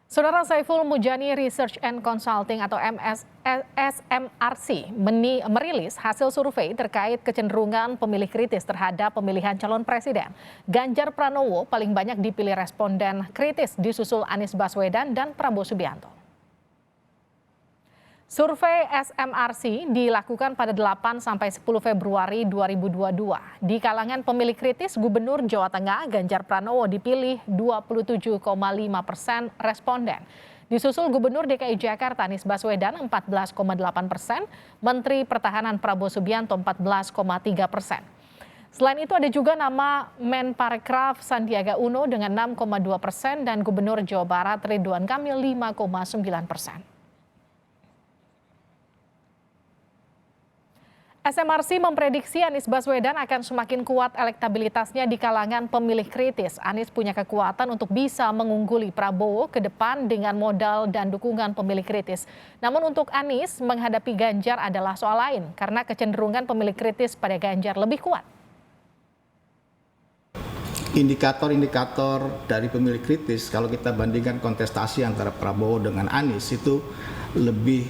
Saudara Saiful Mujani Research and Consulting atau SMRC merilis hasil survei terkait kecenderungan pemilih kritis terhadap pemilihan calon presiden. Ganjar Pranowo paling banyak dipilih responden kritis disusul Anies Baswedan dan Prabowo Subianto. Survei SMRC dilakukan pada 8 sampai 10 Februari 2022. Di kalangan pemilih kritis Gubernur Jawa Tengah Ganjar Pranowo dipilih 27,5% responden. Disusul Gubernur DKI Jakarta Anies Baswedan 14,8%, Menteri Pertahanan Prabowo Subianto 14,3%. Selain itu ada juga nama Menparekraf Sandiaga Uno dengan 6,2% dan Gubernur Jawa Barat Ridwan Kamil 5,9%. SMRC memprediksi Anies Baswedan akan semakin kuat elektabilitasnya di kalangan pemilih kritis. Anies punya kekuatan untuk bisa mengungguli Prabowo ke depan dengan modal dan dukungan pemilih kritis. Namun untuk Anies menghadapi Ganjar adalah soal lain karena kecenderungan pemilih kritis pada Ganjar lebih kuat. Indikator-indikator dari pemilih kritis kalau kita bandingkan kontestasi antara Prabowo dengan Anies itu lebih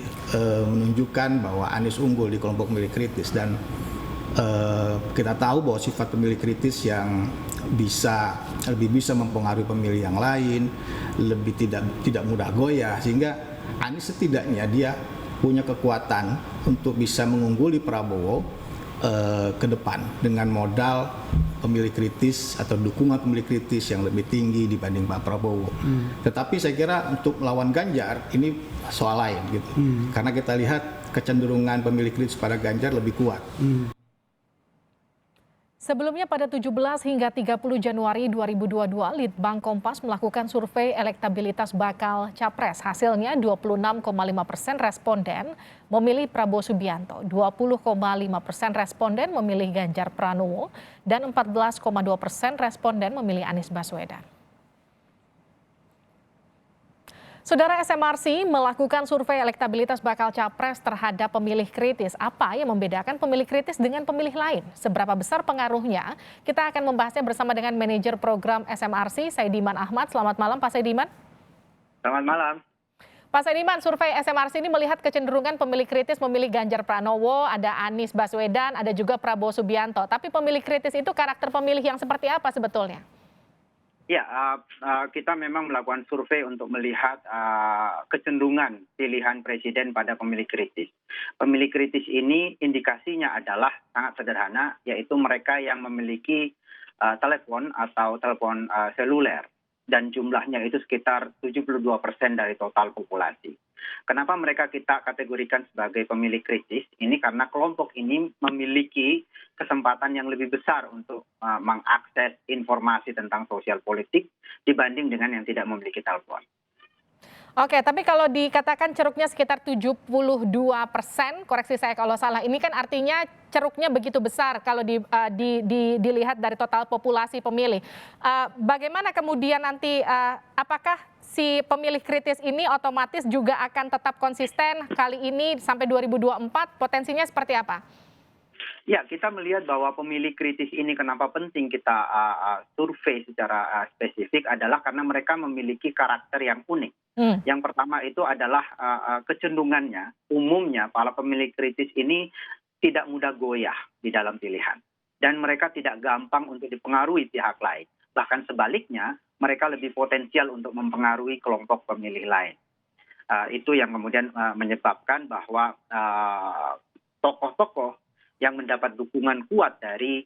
menunjukkan bahwa Anies unggul di kelompok pemilih kritis dan kita tahu bahwa sifat pemilih kritis yang lebih bisa mempengaruhi pemilih yang lain, lebih tidak mudah goyah, sehingga Anies setidaknya dia punya kekuatan untuk bisa mengungguli Prabowo ke depan dengan modal pemilih kritis atau dukungan pemilih kritis yang lebih tinggi dibanding Pak Prabowo. Tetapi saya kira untuk melawan Ganjar ini soal lain gitu. Karena kita lihat kecenderungan pemilih kritis pada Ganjar lebih kuat. Sebelumnya pada 17 hingga 30 Januari 2022, Litbang Kompas melakukan survei elektabilitas bakal capres. Hasilnya 26,5% responden memilih Prabowo Subianto, 20,5% responden memilih Ganjar Pranowo, dan 14,2% responden memilih Anies Baswedan. Saudara, SMRC melakukan survei elektabilitas bakal capres terhadap pemilih kritis. Apa yang membedakan pemilih kritis dengan pemilih lain? Seberapa besar pengaruhnya? Kita akan membahasnya bersama dengan manajer program SMRC, Saidiman Ahmad. Selamat malam, Pak Saidiman. Selamat malam. Pak Saidiman, survei SMRC ini melihat kecenderungan pemilih kritis memilih Ganjar Pranowo, ada Anies Baswedan, ada juga Prabowo Subianto. Tapi pemilih kritis itu karakter pemilih yang seperti apa sebetulnya? Ya, kita memang melakukan survei untuk melihat kecenderungan pilihan presiden pada pemilih kritis. Pemilih kritis ini indikasinya adalah sangat sederhana, yaitu mereka yang memiliki telepon atau telepon seluler. Dan jumlahnya itu sekitar 72% dari total populasi. Kenapa mereka kita kategorikan sebagai pemilih kritis? Ini karena kelompok ini memiliki kesempatan yang lebih besar untuk mengakses informasi tentang sosial politik dibanding dengan yang tidak memiliki telepon. Oke, tapi kalau dikatakan ceruknya sekitar 72%, koreksi saya kalau salah, ini kan artinya ceruknya begitu besar kalau dilihat dari total populasi pemilih. Bagaimana kemudian nanti, apakah si pemilih kritis ini otomatis juga akan tetap konsisten kali ini sampai 2024, potensinya seperti apa? Ya, kita melihat bahwa pemilih kritis ini kenapa penting kita survei secara spesifik adalah karena mereka memiliki karakter yang unik. Yang pertama itu adalah kecenderungannya, umumnya para pemilih kritis ini tidak mudah goyah di dalam pilihan. Dan mereka tidak gampang untuk dipengaruhi pihak lain. Bahkan sebaliknya, mereka lebih potensial untuk mempengaruhi kelompok pemilih lain. Itu yang kemudian menyebabkan bahwa tokoh-tokoh yang mendapat dukungan kuat dari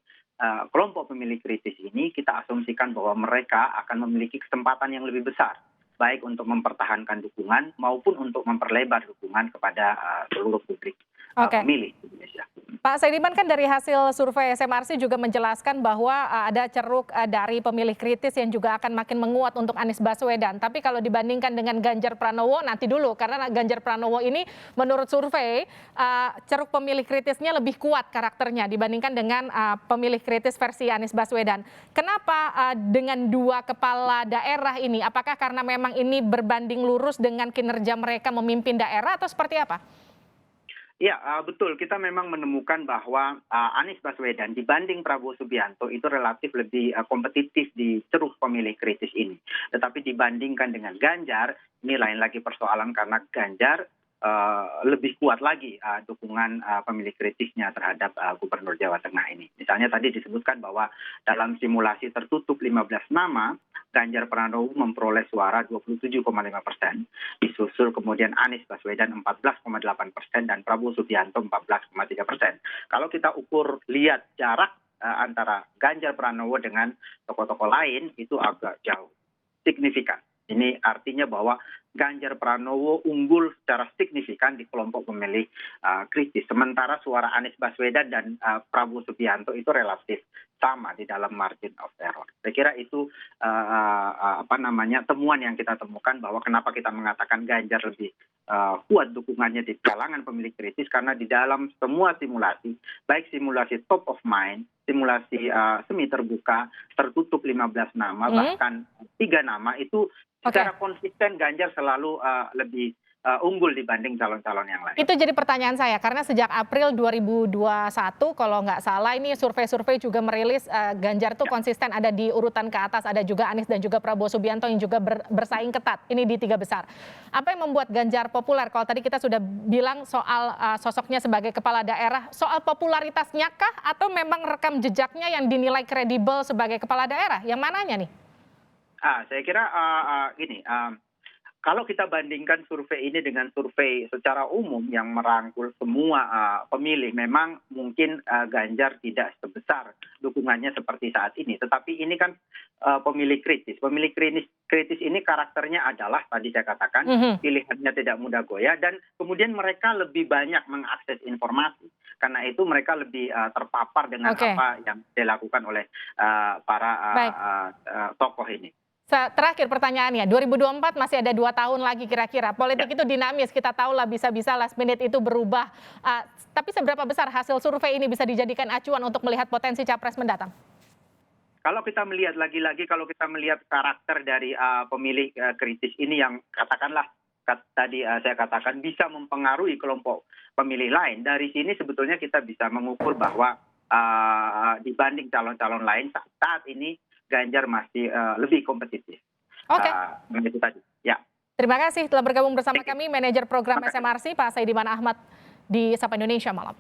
kelompok pemilih kritis ini, kita asumsikan bahwa mereka akan memiliki kesempatan yang lebih besar, baik untuk mempertahankan dukungan maupun untuk memperlebar dukungan kepada seluruh publik pemilih Indonesia. Pak Saidiman, kan dari hasil survei SMRC juga menjelaskan bahwa ada ceruk dari pemilih kritis yang juga akan makin menguat untuk Anies Baswedan. Tapi kalau dibandingkan dengan Ganjar Pranowo, nanti dulu, karena Ganjar Pranowo ini menurut survei ceruk pemilih kritisnya lebih kuat karakternya dibandingkan dengan pemilih kritis versi Anies Baswedan. Kenapa dengan dua kepala daerah ini? Apakah karena memang ini berbanding lurus dengan kinerja mereka memimpin daerah atau seperti apa? Ya, betul. Kita memang menemukan bahwa Anies Baswedan dibanding Prabowo Subianto itu relatif lebih kompetitif di ceruk pemilih kritis ini. Tetapi dibandingkan dengan Ganjar, ini lain lagi persoalan karena Ganjar lebih kuat lagi dukungan pemilih kritisnya terhadap Gubernur Jawa Tengah ini. Misalnya tadi disebutkan bahwa dalam simulasi tertutup 15 nama, Ganjar Pranowo memperoleh suara 27,5%, disusul kemudian Anies Baswedan 14,8% dan Prabowo Subianto 14,3%. Kalau kita ukur lihat jarak antara Ganjar Pranowo dengan tokoh-tokoh lain itu agak jauh, signifikan. Ini artinya bahwa Ganjar Pranowo unggul secara signifikan di kelompok pemilih kritis. Sementara suara Anies Baswedan dan Prabowo Subianto itu relatif sama di dalam margin of error. Saya kira itu temuan yang kita temukan bahwa kenapa kita mengatakan Ganjar lebih kuat dukungannya di kalangan pemilih kritis karena di dalam semua simulasi, baik simulasi top of mind, simulasi semi terbuka, tertutup 15 nama, bahkan 3 nama itu secara konsisten Ganjar selalu lebih unggul dibanding calon-calon yang lain. Itu jadi pertanyaan saya, karena sejak April 2021 kalau nggak salah ini survei-survei juga merilis Ganjar tuh konsisten ada di urutan ke atas, ada juga Anies dan juga Prabowo Subianto yang juga bersaing ketat, ini di 3 besar. Apa yang membuat Ganjar populer? Kalau tadi kita sudah bilang soal sosoknya sebagai kepala daerah, soal popularitasnya kah atau memang rekam jejaknya yang dinilai kredibel sebagai kepala daerah? Yang mananya nih? Saya kira gini, kalau kita bandingkan survei ini dengan survei secara umum yang merangkul semua pemilih, memang mungkin Ganjar tidak sebesar dukungannya seperti saat ini. Tetapi ini kan pemilih kritis. Pemilih kritis ini karakternya adalah, tadi saya katakan, pilihannya tidak mudah goyah, dan kemudian mereka lebih banyak mengakses informasi. Karena itu mereka lebih terpapar dengan apa yang dilakukan oleh para tokoh ini. Terakhir pertanyaannya, 2024 masih ada 2 tahun lagi kira-kira. Politik itu dinamis, kita tahu lah bisa-bisa last minute itu berubah. Tapi seberapa besar hasil survei ini bisa dijadikan acuan untuk melihat potensi capres mendatang? Kalau kita melihat lagi-lagi, kalau kita melihat karakter dari pemilih kritis ini yang katakanlah tadi saya katakan bisa mempengaruhi kelompok pemilih lain. Dari sini sebetulnya kita bisa mengukur bahwa dibanding calon-calon lain saat ini Ganjar masih lebih kompetitif. Itu tadi. Ya. Terima kasih telah bergabung bersama kami, manajer program SMRC Pak Saidiman Ahmad di Sapa Indonesia Malam.